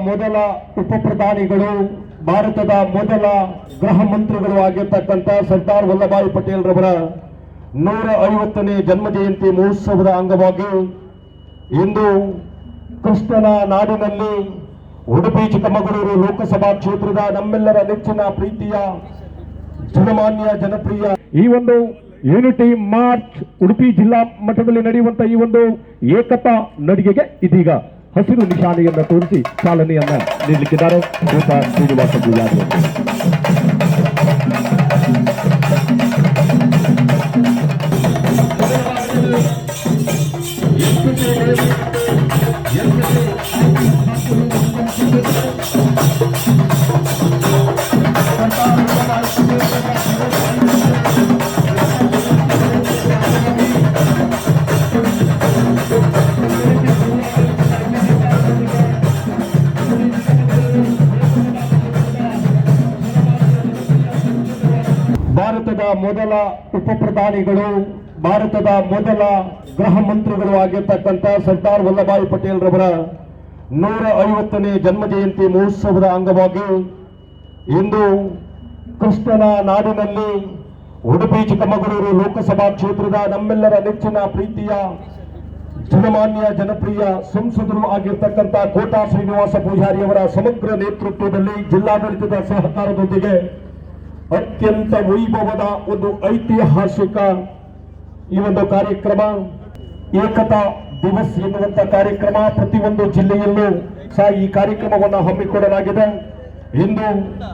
ಮೊದಲ ಉಪಪ್ರಧಾನಿಗಳು, ಭಾರತದ ಮೊದಲ ಗೃಹ ಮಂತ್ರಿಗಳು ಆಗಿರ್ತಕ್ಕಂಥ ಸರ್ದಾರ್ ವಲ್ಲಭಾಯಿ ಪಟೇಲ್ ರವರ 150ನೇ ಜನ್ಮ ಜಯಂತಿ ಮಹೋತ್ಸವದ ಅಂಗವಾಗಿ ಇಂದು ಕೃಷ್ಣನ ನಾಡಿನಲ್ಲಿ ಉಡುಪಿ ಚಿಕ್ಕಮಗಳೂರು ಲೋಕಸಭಾ ಕ್ಷೇತ್ರದ ನಮ್ಮೆಲ್ಲರ ನೆಚ್ಚಿನ ಪ್ರೀತಿಯ ಜನಮಾನ್ಯ ಜನಪ್ರಿಯ ಈ ಒಂದು ಯೂನಿಟಿ ಮಾರ್ಚ್ ಉಡುಪಿ ಜಿಲ್ಲಾ ಮಟ್ಟದಲ್ಲಿ ನಡೆಯುವಂತಹ ಈ ಒಂದು ಏಕತಾ ನಡಿಗೆಗೆ ಇದೀಗ ಹಸಿರು ನಿಶಾನೆಯನ್ನು ತೋರಿಸಿ ಚಾಲನೆಯನ್ನ ನೀಡಲಿಕ್ಕಿದ್ದಾರೆ ಶ್ರೀನಿವಾಸ ಪೂಜಾರಿ. ಭಾರತದ ಮೊದಲ ಉಪಪ್ರಧಾನಿಗಳು, ಭಾರತದ ಮೊದಲ ಗೃಹ ಮಂತ್ರಿಗಳು ಆಗಿರ್ತಕ್ಕಂಥ ಸರ್ದಾರ್ ವಲ್ಲಭಾಯಿ ಪಟೇಲ್ ರವರ 150ನೇ ಜನ್ಮ ಜಯಂತಿ ಮಹೋತ್ಸವದ ಅಂಗವಾಗಿ ಇಂದು ಕೃಷ್ಣನ ನಾಡಿನಲ್ಲಿ ಉಡುಪಿ ಚಿಕ್ಕಮಗಳೂರು ಲೋಕಸಭಾ ಕ್ಷೇತ್ರದ ನಮ್ಮೆಲ್ಲರ ನೆಚ್ಚಿನ ಪ್ರೀತಿಯ ಜನಮಾನ್ಯ ಜನಪ್ರಿಯ ಸಂಸದರು ಆಗಿರ್ತಕ್ಕಂಥ ಕೋಟಾ ಶ್ರೀನಿವಾಸ ಪೂಜಾರಿಯವರ ಸಮಗ್ರ ನೇತೃತ್ವದಲ್ಲಿ ಜಿಲ್ಲಾಡಳಿತದ ಸಹಕಾರದೊಂದಿಗೆ ಅತ್ಯಂತ ವೈಭವದ ಒಂದು ಐತಿಹಾಸಿಕ ಈ ಒಂದು ಕಾರ್ಯಕ್ರಮ, ಏಕತಾ ದಿವಸ್ ಎನ್ನುವಂತ ಕಾರ್ಯಕ್ರಮ ಪ್ರತಿಯೊಂದು ಜಿಲ್ಲೆಯಲ್ಲೂ ಸಹ ಈ ಕಾರ್ಯಕ್ರಮವನ್ನು ಹಮ್ಮಿಕೊಳ್ಳಲಾಗಿದೆ. ಇಂದು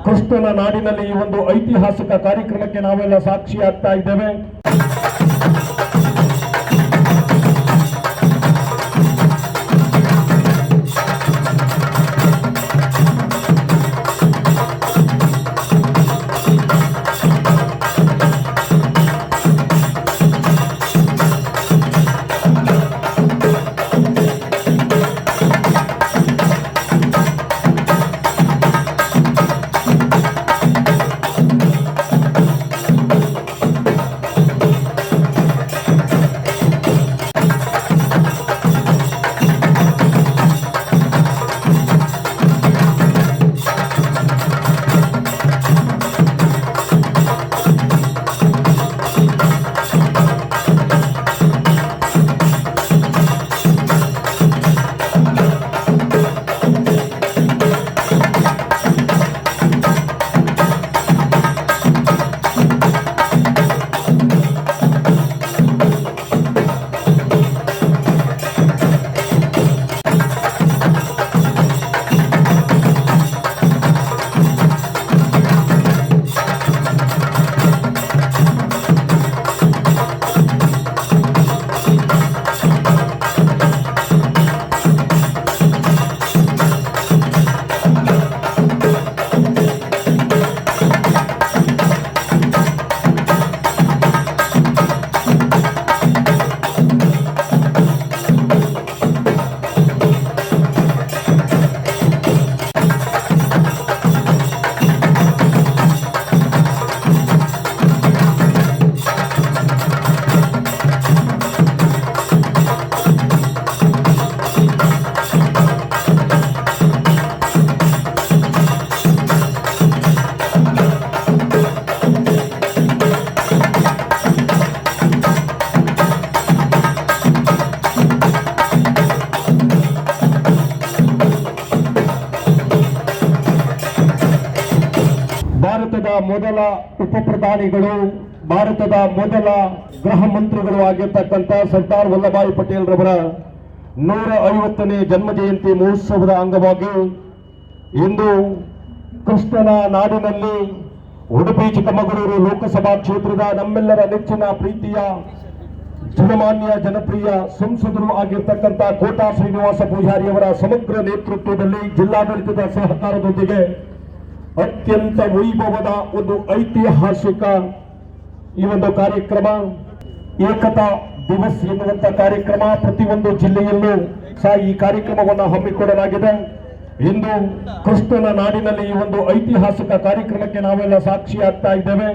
ಕೃಷ್ಣನ ನಾಡಿನಲ್ಲಿ ಈ ಒಂದು ಐತಿಹಾಸಿಕ ಕಾರ್ಯಕ್ರಮಕ್ಕೆ ನಾವೆಲ್ಲ ಸಾಕ್ಷಿಯಾಗ್ತಾ ಇದ್ದೇವೆ. ಭಾರತದ ಮೊದಲ ಉಪಪ್ರಧಾನಿಗಳು, ಭಾರತದ ಮೊದಲ ಗೃಹ ಮಂತ್ರಿಗಳು ಆಗಿರ್ತಕ್ಕಂಥ ಸರ್ದಾರ್ ವಲ್ಲಭಾಯಿ ಪಟೇಲ್ ರವರ 150ನೇ ಜನ್ಮ ಜಯಂತಿ ಮಹೋತ್ಸವದ ಅಂಗವಾಗಿ ಇಂದು ಕೃಷ್ಣನ ನಾಡಿನಲ್ಲಿ ಉಡುಪಿ ಚಿಕ್ಕಮಗಳೂರು ಲೋಕಸಭಾ ಕ್ಷೇತ್ರದ ನಮ್ಮೆಲ್ಲರ ನೆಚ್ಚಿನ ಪ್ರೀತಿಯ ಜನಮಾನ್ಯ ಜನಪ್ರಿಯ ಸಂಸದರು ಆಗಿರ್ತಕ್ಕಂಥ ಕೋಟಾ ಶ್ರೀನಿವಾಸ ಪೂಜಾರಿಯವರ ಸಮಗ್ರ ನೇತೃತ್ವದಲ್ಲಿ ಜಿಲ್ಲಾಡಳಿತದ ಸಹಕಾರದೊಂದಿಗೆ ಅತ್ಯಂತ ವೈಭವದ ಒಂದು ಐತಿಹಾಸಿಕ ಈ ಒಂದು ಕಾರ್ಯಕ್ರಮ, ಏಕತಾ ದಿವಸ್ ಎನ್ನುವಂತ ಕಾರ್ಯಕ್ರಮ ಪ್ರತಿಯೊಂದು ಜಿಲ್ಲೆಯಲ್ಲೂ ಸಹ ಈ ಕಾರ್ಯಕ್ರಮವನ್ನು ಹಮ್ಮಿಕೊಳ್ಳಲಾಗಿದೆ. ಇಂದು ಕೃಷ್ಣನ ನಾಡಿನಲ್ಲಿ ಈ ಒಂದು ಐತಿಹಾಸಿಕ ಕಾರ್ಯಕ್ರಮಕ್ಕೆ ನಾವೆಲ್ಲ ಸಾಕ್ಷಿಯಾಗ್ತಾ ಇದ್ದೇವೆ.